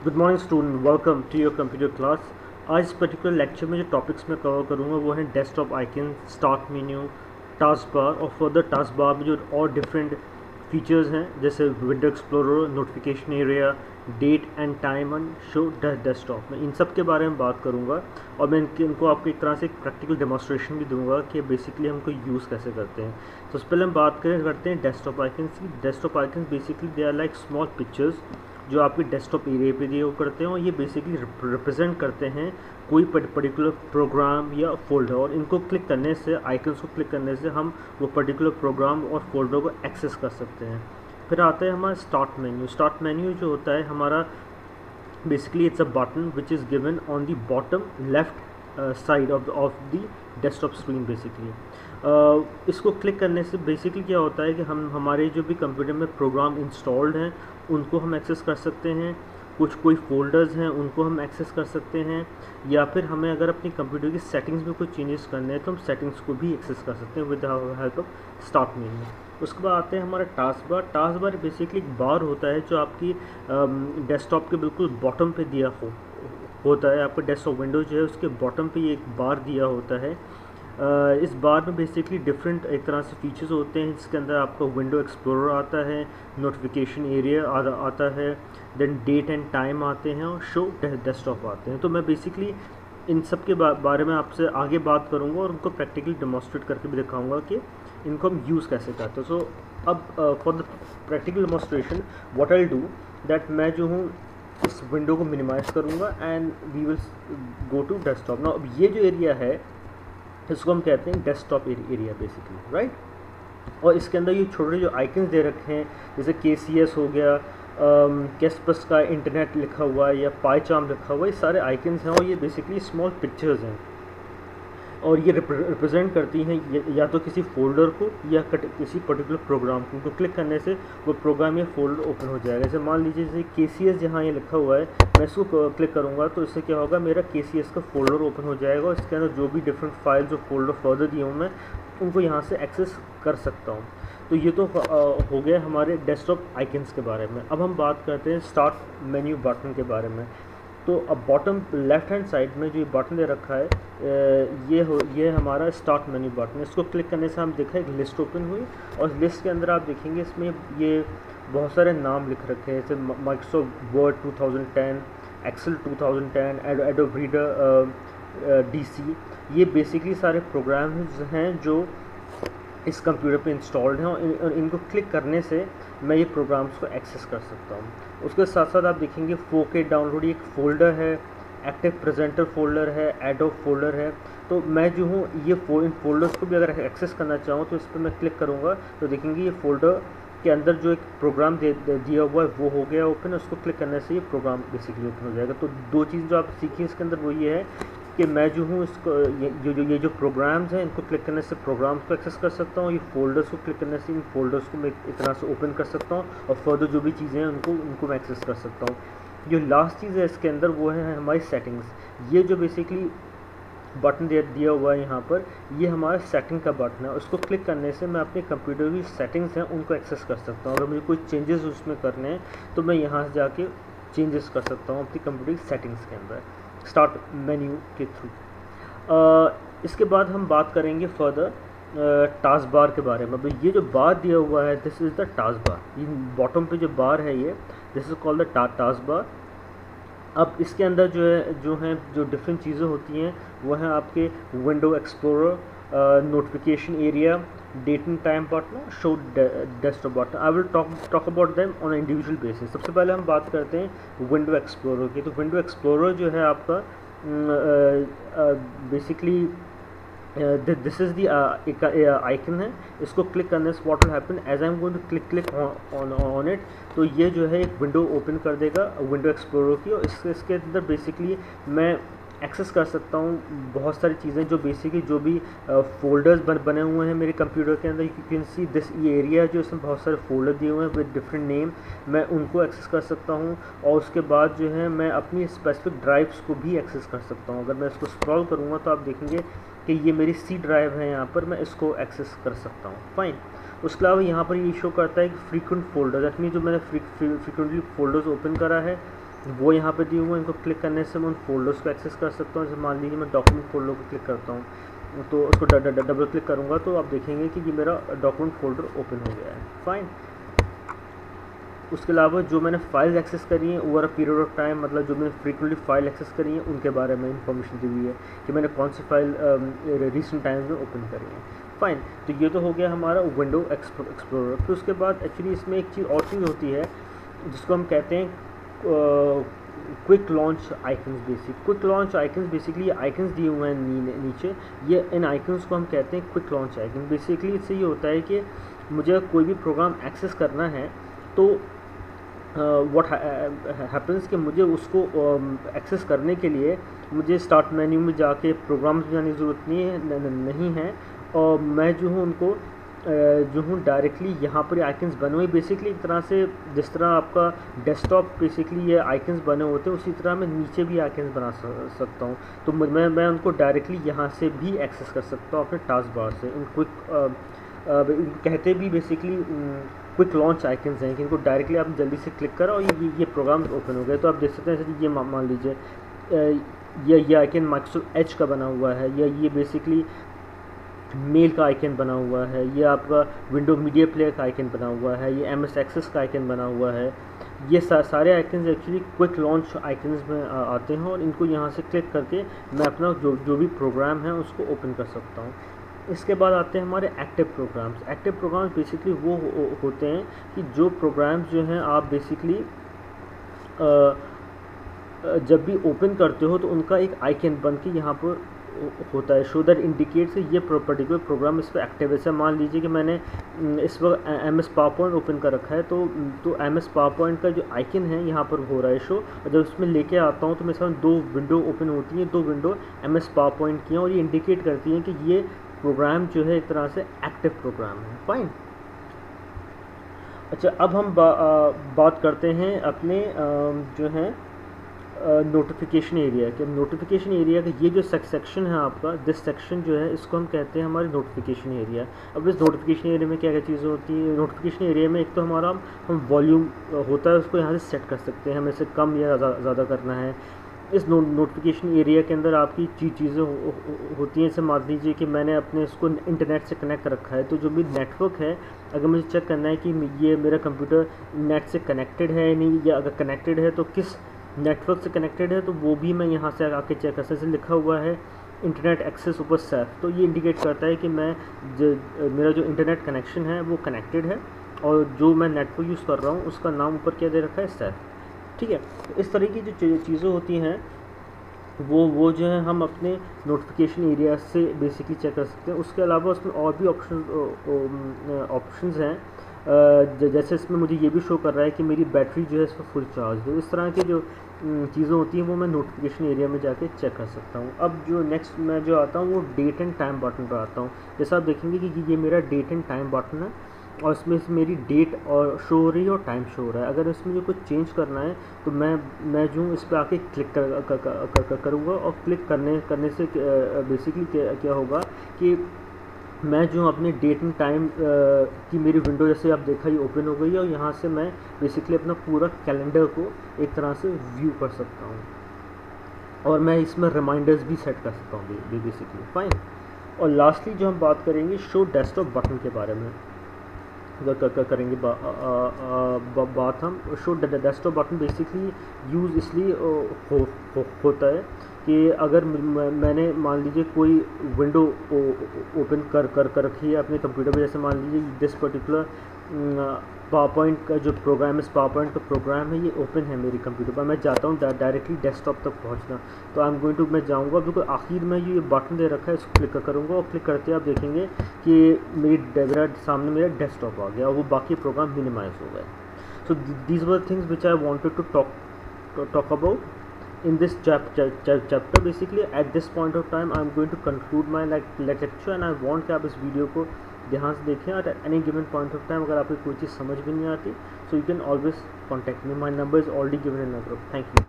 Good morning student, welcome to your computer class. आज इस particular lecture में जो टॉपिक्स मैं कवर करूँगा वो है desktop icon, start menu, task bar और फर्दर टास्क बार में जो और डिफरेंट फीचर्स हैं जैसे window explorer, notification area, date and time and show desktop में इन सब के बारे में बात करूँगा। और मैं इनको आपको एक तरह से एक प्रैक्टिकल डेमोन्स्ट्रेशन भी दूंगा कि बेसिकली हमको यूज़ कैसे करते हैं। तो उससे पहले हम बात करते हैं डेस्कटॉप आइकन्स की। Desktop icons basically they are like small pictures जो आपके डेस्कटॉप एरिया पे दिए करते हैं, और ये बेसिकली रिप्रेजेंट करते हैं कोई पर्टिकुलर प्रोग्राम या फोल्डर, और इनको क्लिक करने से, आइकन्स को क्लिक करने से हम वो पर्टिकुलर प्रोग्राम और फोल्डर को एक्सेस कर सकते हैं। फिर आता है हमारा स्टार्ट मेन्यू। स्टार्ट मेन्यू जो होता है हमारा basically it's a button which is given on the bottom left side of the desktop screen basically. इसको क्लिक करने से बेसिकली क्या होता है कि हम हमारे जो भी कंप्यूटर में प्रोग्राम इंस्टॉल्ड हैं उनको हम एक्सेस कर सकते हैं, कोई फोल्डर्स हैं उनको हम एक्सेस कर सकते हैं, या फिर हमें अगर अपनी कंप्यूटर की सेटिंग्स में कुछ चेंजेस करने हैं तो हम सेटिंग्स को भी एक्सेस कर सकते हैं with the help of start menu. उसके बाद आते हैं हमारा task bar. Task bar basically एक बार होता है जो आपकी डेस्कटॉप के बिल्कुल बॉटम पे दिया होता है। आपका डेस्कटॉप विंडो जो है उसके बॉटम पे ये एक बार दिया होता है। इस बार में बेसिकली डिफरेंट एक तरह से फीचर्स होते हैं, जिसके अंदर आपका विंडो एक्सप्लोरर आता है, नोटिफिकेशन एरिया आता है, देन डेट एंड टाइम आते हैं और शो डेस्कटॉप आते हैं। तो मैं बेसिकली इन सब के बारे में आपसे आगे बात करूंगा और उनको प्रैक्टिकली डेमोन्स्ट्रेट करके भी दिखाऊंगा कि इनको हम यूज़ कैसे करते हैं। सो अब for the practical demonstration what I do that, मैं जो हूँ इस विंडो को मिनिमाइज़ करूँगा and we will go to desktop. ना अब ये जो एरिया है इसको हम कहते हैं डेस्कटॉप एरिया बेसिकली, राइट। और इसके अंदर ये छोटे जो आइकन्स दे रखे हैं जैसे KCS हो गया, कैस्पस का इंटरनेट लिखा हुआ है या पाईचार्म लिखा हुआ है, ये सारे आइकन्स हैं और ये बेसिकली स्मॉल पिक्चर्स हैं और ये रिप्रेजेंट करती हैं या तो किसी फोल्डर को या किसी पर्टिकुलर प्रोग्राम को। उनको क्लिक करने से वो प्रोग्राम या फोल्डर ओपन हो जाएगा। जैसे मान लीजिए जैसे KCS जहाँ ये लिखा हुआ है, मैं इसको क्लिक करूँगा तो इससे क्या होगा, मेरा KCS का फोल्डर ओपन हो जाएगा और इसके अंदर जो भी डिफरेंट फाइल्स और फोल्डर फर्दर दिए हूँ मैं उनको यहाँ से एक्सेस कर सकता हूँ। तो ये तो हो गया हमारे डेस्कटॉप आइकन्स के बारे में। अब हम बात करते हैं स्टार्ट मेन्यू बटन के बारे में। तो अब बॉटम लेफ्ट हैंड साइड में जो बटन दे रखा है ये हमारा स्टार्ट मेन्यू बटन है। इसको क्लिक करने से हम देखा एक लिस्ट ओपन हुई और लिस्ट के अंदर आप देखेंगे इसमें ये बहुत सारे नाम लिख रखे हैं जैसे Microsoft Word 2010, Excel 2010, Adobe Reader, DC। ये बेसिकली सारे प्रोग्राम्स हैं जो इस कंप्यूटर पे इंस्टॉल्ड हैं और इनको क्लिक करने से मैं ये प्रोग्राम्स को एक्सेस कर सकता हूँ। उसके साथ साथ आप देखेंगे 4K डाउनलोड एक फ़ोल्डर है, एक्टिव प्रेजेंटर फोल्डर है, एडोब फोल्डर है। तो मैं जो हूँ ये इन फोल्डर्स को भी अगर एक्सेस करना चाहूँ तो इस पर मैं क्लिक करूँगा तो देखेंगे ये फोल्डर के अंदर जो एक प्रोग्राम दिया हुआ है वो हो गया ओपन। उसको क्लिक करने से ये प्रोग्राम बेसिकली ओपन हो जाएगा। तो दो चीज़ जो आप सीखिए इसके अंदर वो ये है कि मैं जो हूँ इसको ये जो प्रोग्राम्स हैं इनको क्लिक करने से प्रोग्राम्स को एक्सेस कर सकता हूँ, ये फोल्डर्स को क्लिक करने से इन फोल्डर्स को मैं एक तरह से ओपन कर सकता हूँ और फर्दर जो भी चीज़ें हैं उनको मैं एक्सेस कर सकता हूँ। जो लास्ट चीज़ है इसके अंदर वो है हमारी सेटिंग्स। ये जो बेसिकली बटन दिया हुआ है यहाँ पर, ये हमारा सेटिंग का बटन है। उसको क्लिक करने से मैं अपने कंप्यूटर की सेटिंग्स हैं उनको एक्सेस कर सकता हूँ। अगर मुझे कोई चेंजेस उसमें करने हैं तो मैं यहाँ से जाके चेंजेस कर सकता हूँ अपनी कंप्यूटर की सेटिंग्स के अंदर स्टार्ट मेन्यू के थ्रू। इसके बाद हम बात करेंगे फर्दर टास्क बार के बारे में। ये जो बार दिया हुआ है this is the task bar. ये बॉटम पे जो बार है ये this is called the task bar. अब इसके अंदर जो डिफरेंट चीज़ें होती हैं वो हैं आपके window explorer, notification area, date and time button, show desktop button. I will talk about them on individual basis. सबसे पहले हम बात करते हैं विंडो एक्सप्लोरर की। तो विंडो एक्सप्लोरर जो है आपका basically this is the icon है। इसको क्लिक करने से what will happen as I am going to click on it, तो ये जो है एक विंडो ओपन कर देगा विंडो एक्सप्लोरर की। और इसके अंदर बेसिकली मैं एक्सेस कर सकता हूँ बहुत सारी चीज़ें जो बेसिकली जो भी फोल्डर्स बने हुए हैं मेरे कंप्यूटर के अंदर। यू कैन सी दिस ये एरिया जो इसमें बहुत सारे फोल्डर दिए हुए हैं विद डिफरेंट नेम, मैं उनको एक्सेस कर सकता हूँ। और उसके बाद जो है मैं अपनी स्पेसिफिक ड्राइव्स को भी एक्सेस कर सकता हूँ। अगर मैं इसको स्क्रॉल करूँगा तो आप देखेंगे कि ये मेरी C ड्राइव है, यहाँ पर मैं इसको एक्सेस कर सकता हूँ। फाइन। उसके अलावा यहाँ पर ये शो करता है कि फ्रीक्वेंट फोल्डर, दैट मीन जो मैंने फ्रीक्वेंटली फोल्डर्स ओपन करा है वो यहाँ पे दिए हुए हैं। इनको क्लिक करने से मैं उन फोल्डर्स को एक्सेस कर सकता हूँ। जैसे मान लीजिए मैं डॉक्यूमेंट फोल्डर को क्लिक करता हूँ तो उसको डबल क्लिक करूँगा तो आप देखेंगे कि ये मेरा डॉक्यूमेंट फोल्डर ओपन हो गया है। फाइन। उसके अलावा जो मैंने फाइल एक्सेस करी हैं over a period of time, मतलब जो मैंने फ्रीक्वेंटली फाइल एक्सेस करी हैं उनके बारे में इंफॉर्मेशन दी हुई है कि मैंने कौन सी फाइल रिसेंट टाइम्स में ओपन करी है। फाइन। तो ये तो हो गया हमारा विंडो एक्सप्लोरर। फिर उसके बाद एक्चुअली इसमें एक चीज़ और चीज़ होती है जिसको हम कहते हैं quick launch icons. Quick launch icons basically ये आइकन्स दिए हुए हैं नीचे, ये इन आइकन्स को हम कहते हैं क्विक लॉन्च आइकन। बेसिकली इससे ये होता है कि मुझे कोई भी प्रोग्राम एक्सेस करना है तो व्हाट हैपन्स कि मुझे उसको एक्सेस करने के लिए मुझे स्टार्ट मेन्यू में जाके प्रोग्राम्स में जाने की ज़रूरत नहीं है, और मैं जो हूँ उनको जो हूँ डायरेक्टली यहाँ पर आइकन्स बने हुए बेसिकली एक तरह से जिस तरह आपका डेस्कटॉप बेसिकली ये आइकन्स बने होते हैं उसी तरह मैं नीचे भी आइकन्स बना सकता हूँ। तो मैं उनको डायरेक्टली यहाँ से भी एक्सेस कर सकता हूँ अपने टास्क बार से। इन क्विक कहते भी बेसिकली क्विक लॉन्च आइकन्स हैं कि इनको डायरेक्टली आप जल्दी से क्लिक करो और ये प्रोग्राम ओपन हो गए। तो आप देख सकते हैं जैसे ये मान लीजिए ये आइकन माइक्रोसॉफ्ट एज का बना हुआ है, या ये बेसिकली मेल का आइकन बना हुआ है, ये आपका विंडो मीडिया प्लेयर का आइकन बना हुआ है, ये MS एक्सेस का आइकन बना हुआ है। ये सारे icons actually quick launch icons में आते हैं और इनको यहाँ से क्लिक करके मैं अपना जो भी प्रोग्राम है उसको ओपन कर सकता हूँ। इसके बाद आते हैं हमारे active programs. Active programs basically वो होते हैं कि जो प्रोग्राम्स जो हैं आप बेसिकली जब भी ओपन करते हो तो उनका एक आइकन बन के यहाँ पर होता है, शो दैट इंडिकेट से ये पर्टिकुलर प्रोग्राम इस पर एक्टिव है। जैसे मान लीजिए कि मैंने इस वक्त MS पावरपॉइंट ओपन कर रखा है तो MS पावरपॉइंट का जो आइकन है यहाँ पर हो रहा है शो, और जब उसमें लेके आता हूँ तो मेरे सामने 2 विंडो ओपन होती हैं, 2 विंडो MS पावरपॉइंट की हैं और ये इंडिकेट करती हैं कि ये प्रोग्राम जो है एक तरह से एक्टिव प्रोग्राम है। फाइन। अच्छा, अब हम बात करते हैं अपने जो है नोटिफिकेशन एरिया के। नोटिफिकेशन एरिया का ये जो सेक्शन है आपका, दिस सेक्शन जो है इसको हम कहते हैं हमारे नोटिफिकेशन एरिया। अब इस नोटिफिकेशन एरिया में क्या क्या चीज़ें होती हैं। नोटिफिकेशन एरिया में एक तो हमारा हम वॉल्यूम होता है उसको यहाँ से सेट कर सकते हैं, हमें इसे कम या ज़्यादा करना है। इस नोटिफिकेशन एरिया के अंदर आपकी चीज़ें होती हैं। जैसे मान लीजिए कि मैंने अपने इसको इंटरनेट से कनेक्ट रखा है, तो जो भी नेटवर्क है अगर मुझे चेक करना है कि ये मेरा कंप्यूटर नेट से कनेक्टेड है या नहीं, या अगर कनेक्टेड है तो किस नेटवर्क से कनेक्टेड है, तो वो भी मैं यहाँ से आके चेक कर सकता हूँ। लिखा हुआ है इंटरनेट एक्सेस ऊपर सेफ, तो ये इंडिकेट करता है कि मेरा जो इंटरनेट कनेक्शन है वो कनेक्टेड है और जो मैं नेटवर्क यूज़ कर रहा हूँ उसका नाम ऊपर क्या दे रखा है, सेफ। ठीक है। तो इस तरह की जो चीज़ें होती हैं वो जो है हम अपने नोटिफिकेशन एरिया से बेसिकली चेक कर सकते हैं। उसके अलावा उसमें और भी ऑप्शंस हैं, जैसे इसमें मुझे ये भी शो कर रहा है कि मेरी बैटरी जो है इसमें फुल चार्ज है। इस तरह की जो चीज़ें होती हैं वो मैं नोटिफिकेशन एरिया में जाके चेक कर सकता हूँ। अब जो नेक्स्ट मैं जो आता हूँ वो डेट एंड टाइम बटन पर आता हूँ। जैसा आप देखेंगे कि ये मेरा डेट एंड टाइम बटन है और इसमें मेरी डेट और शो हो रही है और टाइम शो हो रहा है। अगर इसमें जो कुछ चेंज करना है तो मैं जो इस पर आके क्लिक करूँगा और क्लिक करने से बेसिकली क्या होगा कि मैं जो अपने डेट एंड टाइम की मेरी विंडो जैसे आप देखा ये ओपन हो गई है और यहाँ से मैं बेसिकली अपना पूरा कैलेंडर को एक तरह से व्यू कर सकता हूँ और मैं इसमें रिमाइंडर्स भी सेट कर सकता हूँ बेसिकली। फाइन। और लास्टली जो हम बात करेंगे शो डेस्कटॉप बटन के बारे में करेंगे बात हम। Show desktop button basically use इसलिए होता है कि अगर मैंने मान लीजिए कोई विंडो ओपन कर रखी है अपने कंप्यूटर पे, जैसे मान लीजिए दिस पर्टिकुलर पावरपॉइंट का जो प्रोग्राम है, पावरपॉइंट का प्रोग्राम है ये ओपन है मेरे कंप्यूटर पर, मैं चाहता हूँ डायरेक्टली डेस्कटॉप तक पहुँचना, तो आई एम गोइंग टू मैं जाऊँगा बिल्कुल आखिर में ये बटन दे रखा है इसको क्लिक करूँगा और क्लिक करते आप देखेंगे कि मेरा सामने मेरा डेस्कटॉप आ गया और वो बाकी प्रोग्राम मिनिमाइज हो गए। So these were things which I wanted to talk about in this chapter. Basically at this point of time I am going to conclude my lecture and I want कि आप इस video को ध्यान से देखें और at any given point of time अगर आपको कोई चीज़ समझ भी नहीं आती so you can always contact me. My number is already given in the group. Thank you.